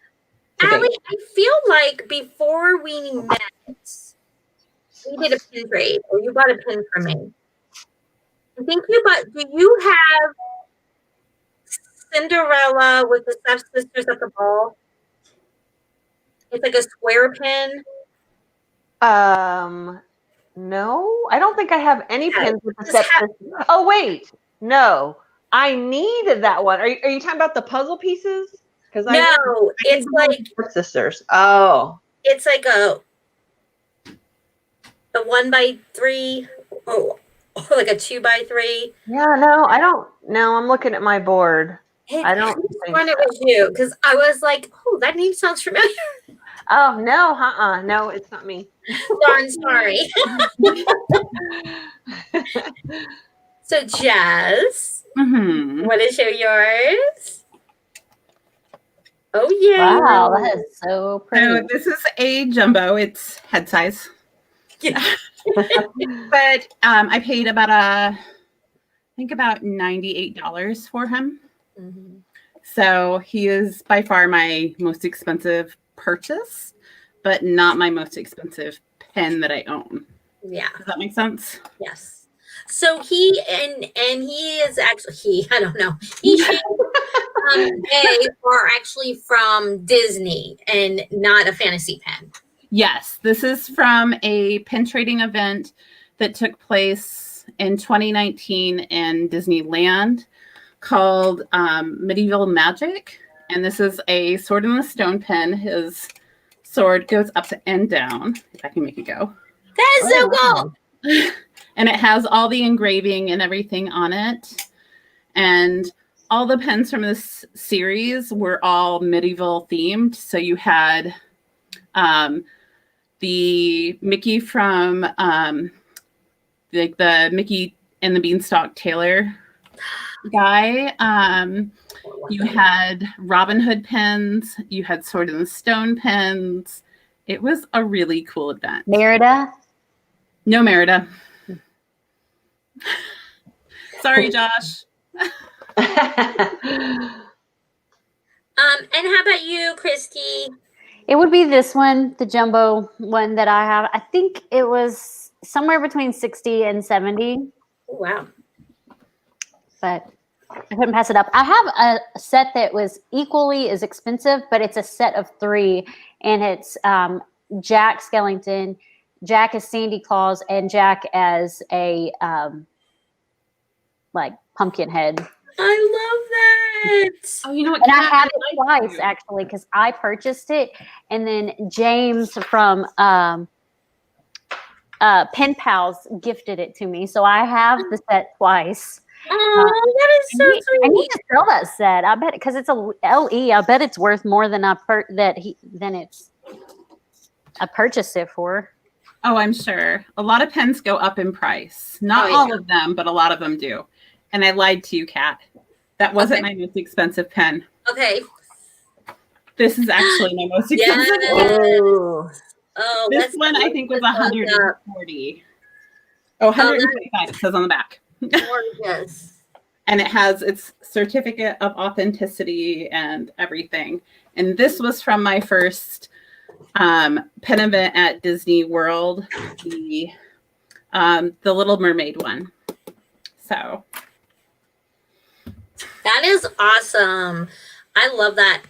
Allie, I feel like before we met, we did a pin trade, or you bought a pin from me. I think you bought. Do you have Cinderella with the stepsisters at the ball? It's like a square pin. No, I don't think I have any pins with the stepsisters. Oh wait, no, I needed that one. Are you talking about the puzzle pieces? Because no, it's like sisters. Oh, it's like a 1x3. Oh, like a 2x3. Yeah, no, I don't. No, I'm looking at my board. I don't think it was you, because I was like, oh, that name sounds familiar. Oh no, no, it's not me. Darn sorry. So Jess, want to show yours? Oh yeah! Wow, that is so pretty. So this is a jumbo. It's head size. Yeah. But I paid about $98 for him. Mm-hmm. So he is by far my most expensive purchase, but not my most expensive pen that I own. Yeah. Does that make sense? Yes. So he is actually I don't know. They are actually from Disney and not a fantasy pen. Yes, this is from a pen trading event that took place in 2019 in Disneyland called Medieval Magic. And this is a Sword in the Stone pen. His sword goes up and down, if I can make it go. That is so cool. And it has all the engraving and everything on it. And all the pens from this series were all medieval themed. So you had the Mickey from like the Mickey and the Beanstalk Taylor guy. You had Robin Hood pens. You had Sword in the Stone pens. It was a really cool event. Merida? No Merida. Sorry, Josh. And how about you, Christy? It would be this one, the jumbo one that I have. I think it was somewhere between 60 and 70. Oh, wow. But I couldn't pass it up. I have a set that was equally as expensive, but it's a set of 3. And it's Jack Skellington, Jack as Sandy Claus, and Jack as a like pumpkin head. I love that. Oh, you know what? And I have it twice actually because I purchased it, and then James from Pen Pals gifted it to me, so I have the set twice. Oh, that is so sweet. I need to sell that set. I bet because it's a LE. I bet it's worth more than I purchased it for. Oh, I'm sure. A lot of pens go up in price. Not all of them, but a lot of them do. And I lied to you, Kat. That wasn't my most expensive pen. Okay. This is actually my most expensive pen. Oh, this one I think was 140. Oh, 125 it says on the back. Gorgeous. And it has its certificate of authenticity and everything. And this was from my first pen event at Disney World, the Little Mermaid one. So that is awesome. I love that.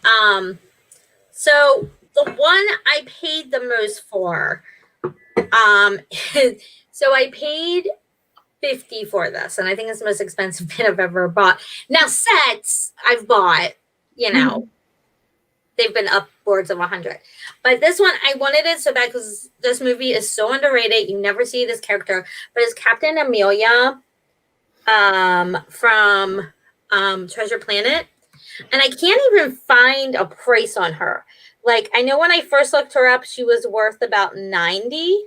So the one I paid the most for, so I paid $50 for this, and I think it's the most expensive pen I've ever bought. Now sets I've bought, they've been upwards of 100. But this one, I wanted it so bad because this movie is so underrated. You never see this character, but it's Captain Amelia from Treasure Planet. And I can't even find a price on her. Like, I know when I first looked her up, she was worth about $90.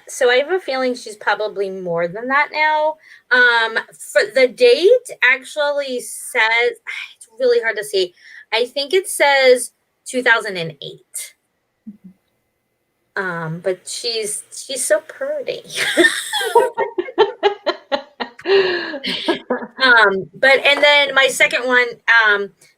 So I have a feeling she's probably more than that now. For the date actually says, it's really hard to see. I think it says 2008. But she's so pretty. But and then my second one,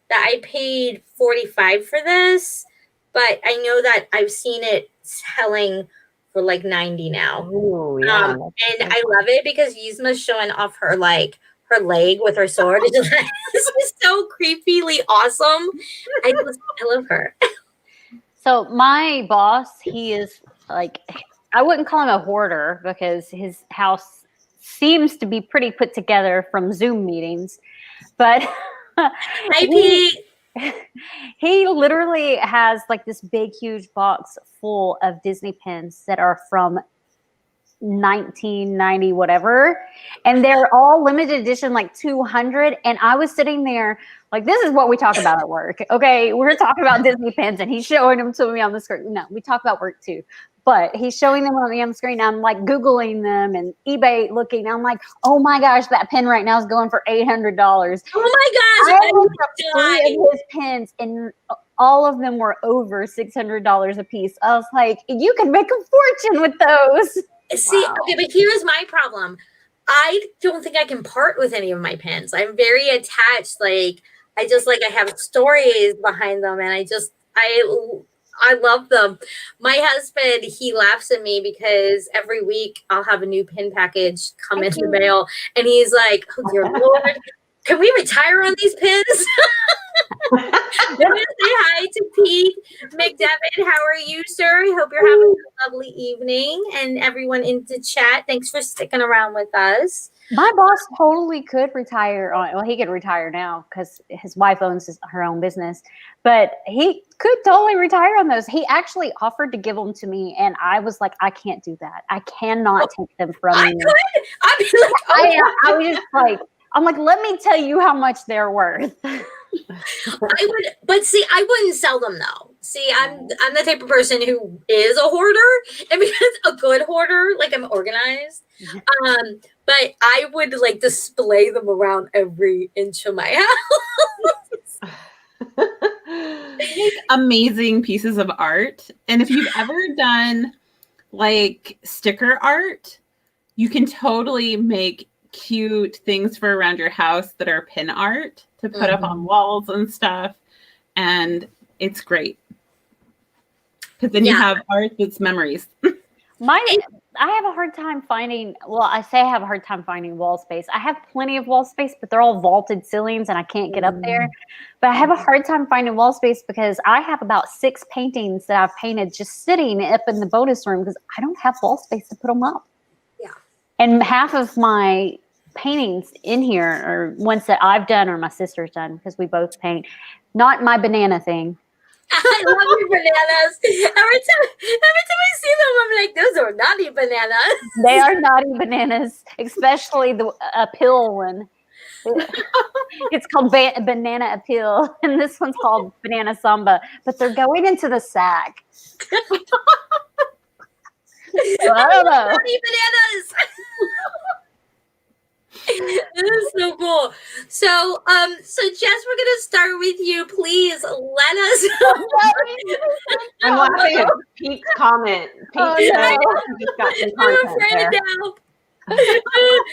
that I paid $45 for this, but I know that I've seen it selling for like $90 now. Ooh, yeah. And I love it because Yzma's showing off her leg with her sword. This is so creepily awesome. I love her. So my boss, he is like, I wouldn't call him a hoarder because his house seems to be pretty put together from Zoom meetings, but he literally has like this big, huge box full of Disney pens that are from 1990 whatever, and they're all limited edition, like 200. And I was sitting there like, this is what we talk about at work. Okay, we're talking about Disney pens and he's showing them to me on the screen. No, we talk about work too, but he's showing them on the screen. I'm like Googling them and eBay looking. I'm like, oh my gosh, that pen right now is going for $800. Oh my gosh, I looked up 3 of his pens and all of them were over $600 a piece. I was like, you can make a fortune with those. See, okay, but here's my problem. I don't think I can part with any of my pens. I'm very attached. Like, I have stories behind them, and I I love them. My husband, he laughs at me because every week I'll have a new pin package come in the mail, and he's like, "Oh dear Lord, can we retire on these pins?" I'm gonna say hi to Pete McDevitt. How are you, sir? I hope you're having a lovely evening. And everyone in the chat, thanks for sticking around with us. My boss totally could retire on. Well, he could retire now because his wife owns her own business, but he could totally retire on those. He actually offered to give them to me, and I was like, I can't do that. I cannot take them from I you. could. I'd be like, I was just like, I'm like, let me tell you how much they're worth. I would, but see, I wouldn't sell them though. See, I'm the type of person who is a hoarder, and because a good hoarder, like I'm organized. But I would like display them around every inch of my house. They make amazing pieces of art, and if you've ever done like sticker art, you can totally make cute things for around your house that are pin art to put up on walls and stuff, and it's great because then you have art that's memories. I have a hard time finding, well, I say I have a hard time finding wall space. I have plenty of wall space, but they're all vaulted ceilings and I can't get up there. But I have a hard time finding wall space because I have about 6 paintings that I've painted just sitting up in the bonus room because I don't have wall space to put them up. Yeah. And half of my paintings in here are ones that I've done or my sister's done because we both paint. Not my banana thing. I love your bananas. Every time I see them, I'm like, those are naughty bananas. They are naughty bananas, especially the appeal one. It's called Banana Appeal, and this one's called Banana Samba, but they're going into the sack. So I don't know. Naughty bananas. This is so cool. So Jess, we're gonna start with you. Please let us. I'm laughing at Pete's comment. Pete said he just got some I'm content afraid there. now.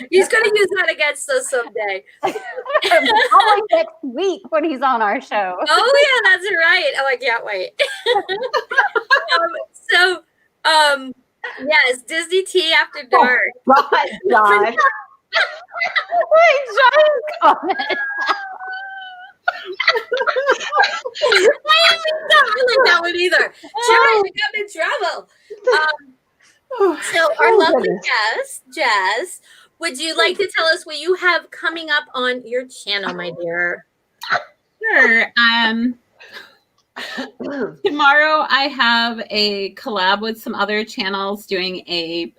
He's gonna use that against us someday. Probably next week when he's on our show. Oh yeah, that's right. Oh, I can't wait. Yes, Disney Tea After Dark. Oh, God. Wait, John's comment. I didn't like that one either. Sure, we got in trouble. So our lovely guest, Jess, would you like to tell us what you have coming up on your channel, my dear? Sure. Tomorrow I have a collab with some other channels doing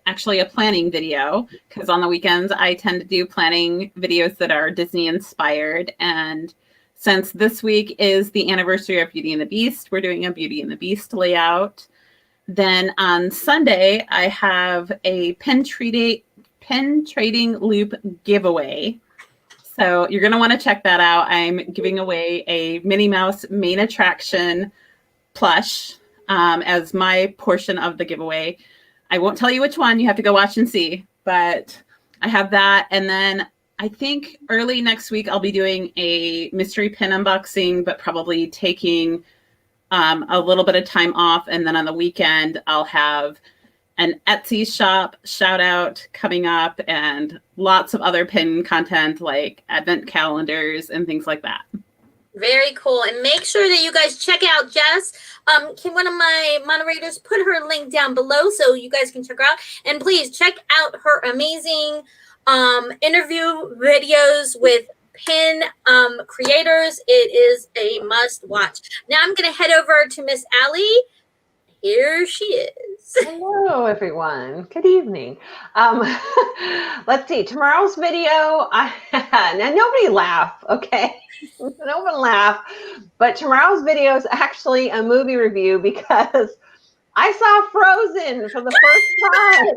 actually a planning video, because on the weekends I tend to do planning videos that are Disney inspired. And since this week is the anniversary of Beauty and the Beast, we're doing a Beauty and the Beast layout. Then on Sunday I have a pen trading loop giveaway. So you're going to want to check that out. I'm giving away a Minnie Mouse main attraction plush as my portion of the giveaway. I won't tell you which one. You have to go watch and see. But I have that. And then I think early next week I'll be doing a mystery pin unboxing, but probably taking a little bit of time off. And then on the weekend, I'll have an Etsy shop shout out coming up and lots of other pin content like advent calendars and things like that. Very cool. And make sure that you guys check out Jess. Can one of my moderators put her link down below so you guys can check her out? And please check out her amazing interview videos with pin creators. It is a must watch. Now I'm going to head over to Miss Allie. Here she is. Hello, everyone. Good evening. Let's see. Tomorrow's video. Now, nobody laugh, okay? No one laugh. But tomorrow's video is actually a movie review because I saw Frozen for the first time.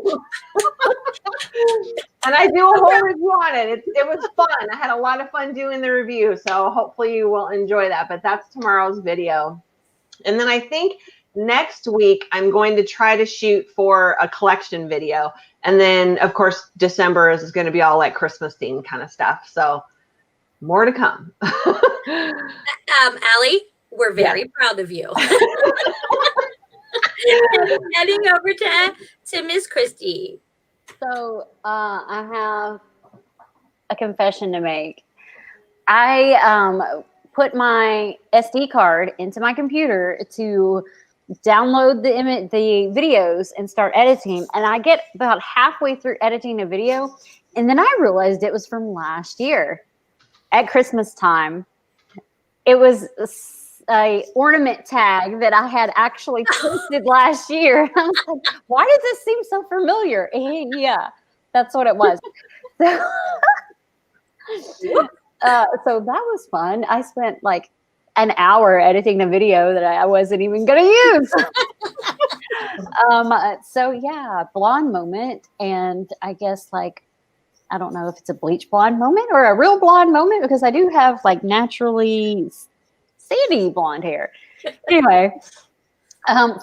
And I do a whole review on it. It was fun. I had a lot of fun doing the review. So hopefully you will enjoy that. But that's tomorrow's video. And then I think next week, I'm going to try to shoot for a collection video. And then, of course, December is going to be all like Christmas themed kind of stuff. So more to come. Allie, we're very proud of you. Heading over to Miss Christy. So I have a confession to make. I put my SD card into my computer to download the videos and start editing, and I get about halfway through editing a video, and then I realized it was from last year at Christmas time. It was a ornament tag that I had actually posted last year. I was like, why does this seem so familiar? And yeah, that's what it was. So that was fun. I spent like an hour editing a video that I wasn't even going to use. So yeah, blonde moment. And I guess like, I don't know if it's a bleach blonde moment or a real blonde moment, because I do have like naturally sandy blonde hair. Anyway,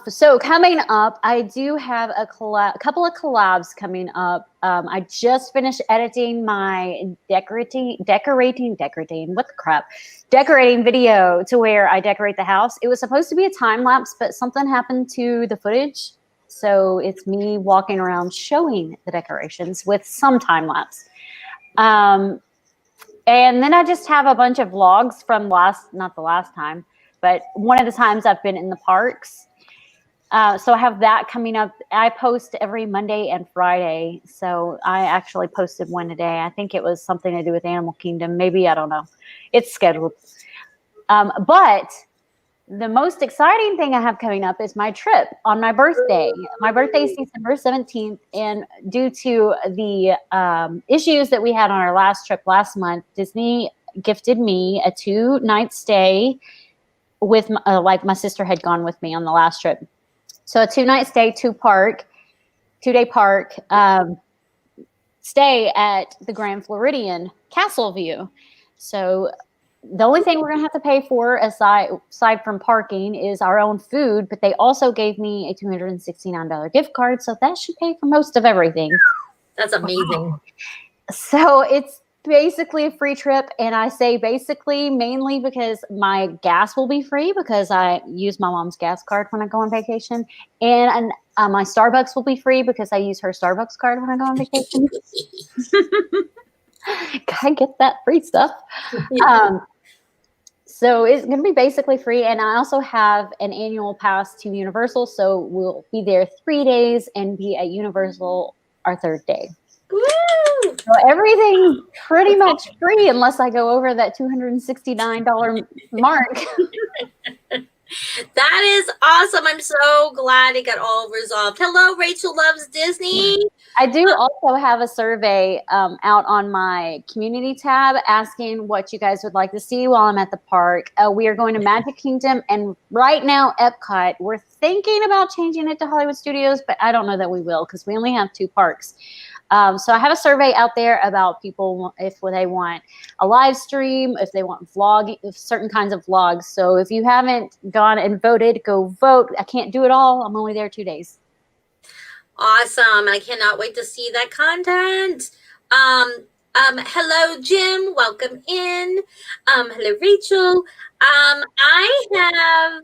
so coming up, I do have a couple of collabs coming up. I just finished editing my decorating video to where I decorate the house. It was supposed to be a time lapse, but something happened to the footage. So it's me walking around showing the decorations with some time lapse. And then I just have a bunch of vlogs from not the last time, but one of the times I've been in the parks. So I have that coming up. I post every Monday and Friday. So I actually posted one today. I think it was something to do with Animal Kingdom. Maybe, I don't know. It's scheduled. But the most exciting thing I have coming up is my trip on my birthday. My birthday is December 17th. And due to the issues that we had on our last trip last month, Disney gifted me a 2-night stay with like my sister had gone with me on the last trip. So a 2-night stay, 2-day park stay at the Grand Floridian Castle View. So the only thing we're going to have to pay for aside from parking is our own food, but they also gave me a $269 gift card. So that should pay for most of everything. That's amazing. Wow. So it's basically a free trip. And I say basically mainly because my gas will be free because I use my mom's gas card when I go on vacation. And my Starbucks will be free because I use her Starbucks card when I go on vacation. Gotta get that free stuff. So it's going to be basically free. And I also have an annual pass to Universal. So we'll be there 3 days and be at Universal our 3rd day. Woo! So everything's pretty much free unless I go over that $269 mark. That is awesome. I'm so glad it got all resolved. Hello, Rachel Loves Disney. I do also have a survey out on my community tab asking what you guys would like to see while I'm at the park. We are going to Magic Kingdom, and right now Epcot. We're thinking about changing it to Hollywood Studios, but I don't know that we will because we only have 2 parks. So I have a survey out there about people if they want a live stream, if they want certain kinds of vlogs. So if you haven't gone and voted, go vote. I can't do it all. I'm only there 2 days. Awesome. I cannot wait to see that content. Hello, Jim. Welcome in. Hello, Rachel. I have,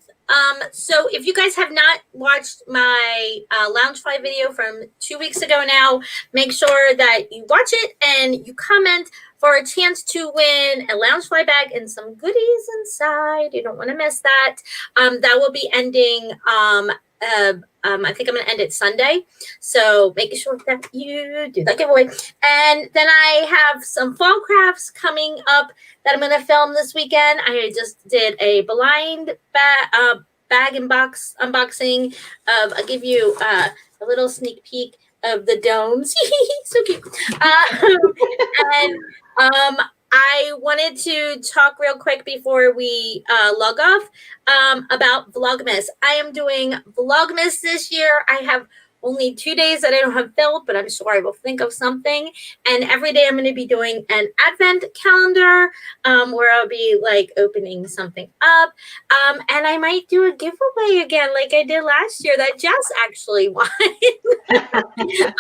so if you guys have not watched my Loungefly video from 2 weeks ago now, make sure that you watch it and you comment for a chance to win a Loungefly bag and some goodies inside. You don't want to miss that. That will be ending, I think I'm going to end it Sunday. So make sure that you do that giveaway. And then I have some fall crafts coming up that I'm going to film this weekend. I just did a blind bag and box unboxing of, I'll give you a little sneak peek of the domes. So cute. I wanted to talk real quick before we log off about Vlogmas. I am doing Vlogmas this year. I have only 2 days that I don't have filled, but I'm sure I will think of something. And every day I'm going to be doing an advent calendar where I'll be like opening something up. And I might do a giveaway again like I did last year that Jess actually won.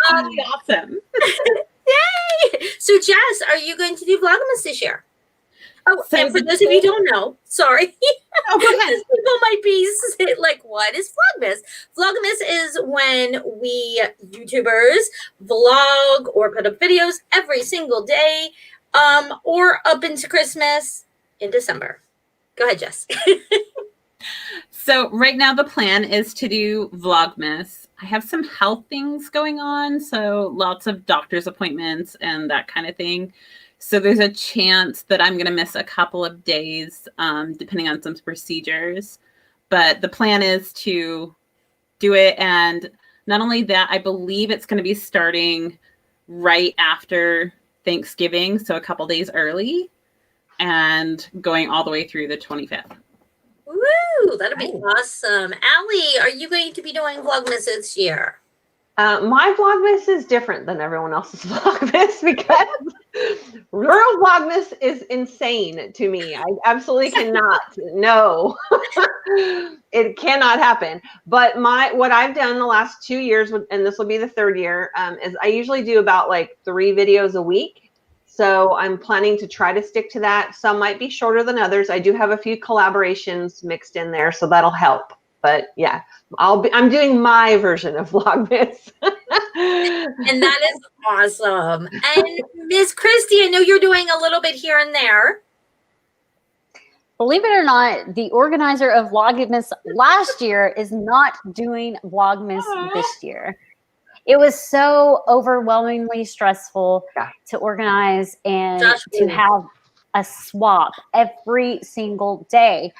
Awesome. Yay! So Jess, are you going to do Vlogmas this year? Oh, So and for those of you who don't know, sorry. Oh, go ahead. People might be like, what is Vlogmas? Vlogmas is when we YouTubers vlog or put up videos every single day, or up into Christmas in December. Go ahead, Jess. So right now the plan is to do Vlogmas. I have some health things going on, so lots of doctor's appointments and that kind of thing. So there's a chance that I'm going to miss a couple of days, depending on some procedures. But the plan is to do it. And not only that, I believe it's going to be starting right after Thanksgiving, so a couple days early, and going all the way through the 25th. Woo, that'll be awesome. Allie, are you going to be doing Vlogmas this year? My Vlogmas is different than everyone else's Vlogmas because rural Vlogmas is insane to me. I absolutely cannot. No, it cannot happen. But what I've done the last 2 years, and this will be the third year, is I usually do about like 3 videos a week. So I'm planning to try to stick to that. Some might be shorter than others. I do have a few collaborations mixed in there, so that'll help. But yeah, I'm doing my version of Vlogmas. And that is awesome. And Miss Christy, I know you're doing a little bit here and there. Believe it or not, the organizer of Vlogmas last year is not doing Vlogmas this year. It was so overwhelmingly stressful to organize and to have a swap every single day.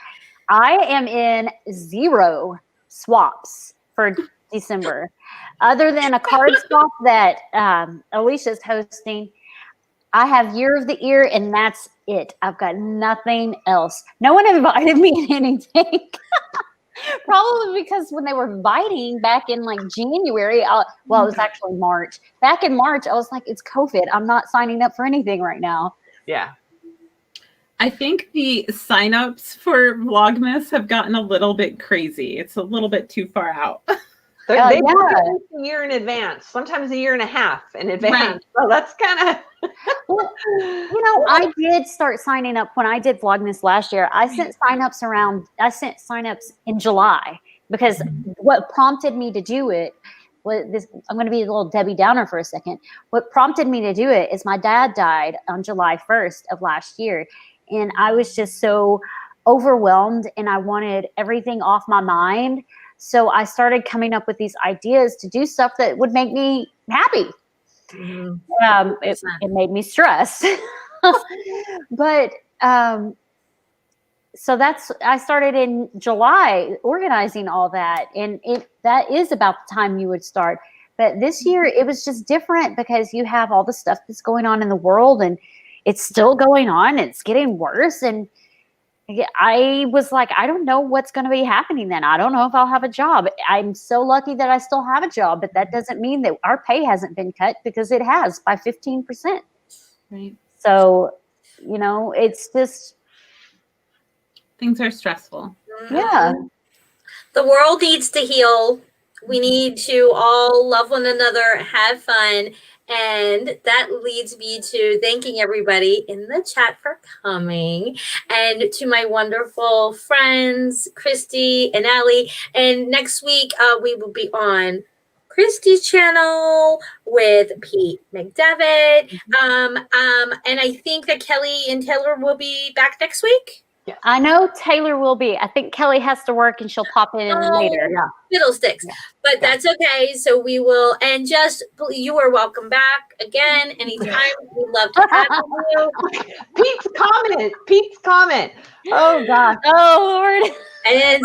I am in 0 swaps for December, other than a card swap that Alicia's hosting. I have Year of the Ear, and that's it. I've got nothing else. No one invited me in anything. Probably because when they were inviting back in like January, it was actually March. Back in March, I was like, it's COVID. I'm not signing up for anything right now. Yeah. I think the signups for Vlogmas have gotten a little bit crazy. It's a little bit too far out. They book it a year in advance, sometimes a year and a half in advance. Right. So that's kind of. Well, I did start signing up when I did Vlogmas last year. I sent signups in July because what prompted me to do it was this. I'm going to be a little Debbie Downer for a second. What prompted me to do it is my dad died on July 1st of last year. And I was just so overwhelmed and I wanted everything off my mind. So I started coming up with these ideas to do stuff that would make me happy. Mm-hmm. It made me stressed. But so I started in July organizing all that. And that is about the time you would start. But this year it was just different because you have all the stuff that's going on in the world and it's still going on. It's getting worse. And I was like, I don't know what's going to be happening then. I don't know if I'll have a job. I'm so lucky that I still have a job, but that doesn't mean that our pay hasn't been cut because it has by 15%. Right. So, it's just. Things are stressful. Yeah. The world needs to heal. We need to all love one another, have fun. And that leads me to thanking everybody in the chat for coming and to my wonderful friends, Christy and Allie. And next week, we will be on Christy's channel with Pete McDevitt. And I think that Kelly and Taylor will be back next week. Yeah. I know Taylor will be. I think Kelly has to work and she'll pop in later. Yeah. Fiddlesticks. Yeah. But that's okay. So we will, and just, you are welcome back again anytime. We'd love to have you. Pete's comment. Oh, God. Oh, Lord. I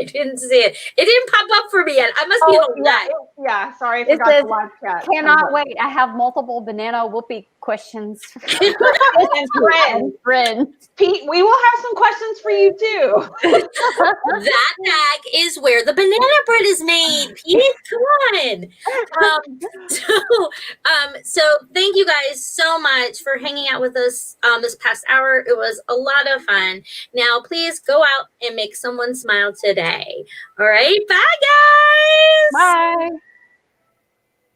didn't see it. It didn't pop up for me yet. I must be on that. Yeah, sorry, I forgot the live chat. Cannot wait. I have multiple banana whoopee questions. and friends. Pete, we will have some questions for you too. That bag is where the banana bread is made. Pete, come on. So thank you guys so much for hanging out with us this past hour. It was a lot of fun. Now, please go out and make someone smile today. All right. Bye, guys. Bye.